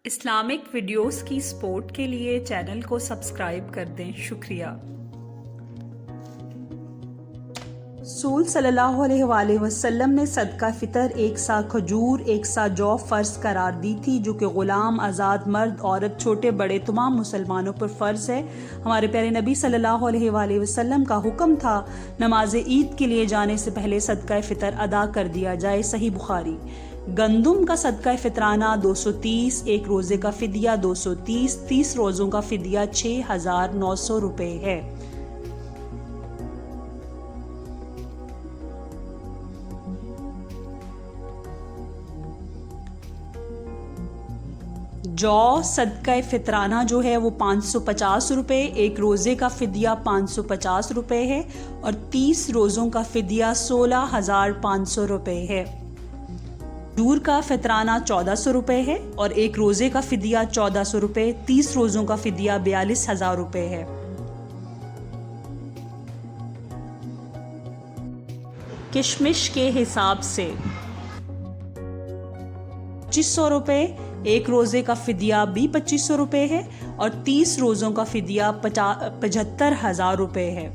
Islamic videos की support के लिए चैनल को सब्सक्राइब कर दें। शुक्रिया। रसूल सल्लल्लाहु अलैहि वसल्लम ने सदका फ़ितर एक सा खजूर एक सा जौ फ़र्ज करार दी थी, जो कि ग़ुलाम, आज़ाद, मर्द, औरत, छोटे बड़े तमाम मुसलमानों पर फ़र्ज़ है। हमारे प्यारे नबी सल्लल्लाहु अलैहि वसल्लम का हुक्म था नमाज ईद के लिए जाने से पहले सदका फ़ितर अदा कर दिया जाए। सही बुखारी। गंदुम का सदका फ़ितराना 230, एक रोज़े का फ़िदिया 230, 30 रोज़ों का फ़िदिया 6,900 रुपये है। जौ सदका फ़ितराना जो है वो 550 रुपये, एक रोज़े का फ़िदिया 550 रुपये है और 30 रोज़ों का फ़िदिया 16,500 रुपये है। खजूर का फ़ितराना 1400 रुपये है और एक रोज़े का फ़िदिया 1400 रुपये, 30 रोज़ों का फ़िदिया 42,000 रुपये है। किशमिश के हिसाब से 2500 रुपये, एक रोज़े का फ़िदिया भी 2500 रुपये है और 30 रोज़ों का फ़िदिया 75,000 रुपये है।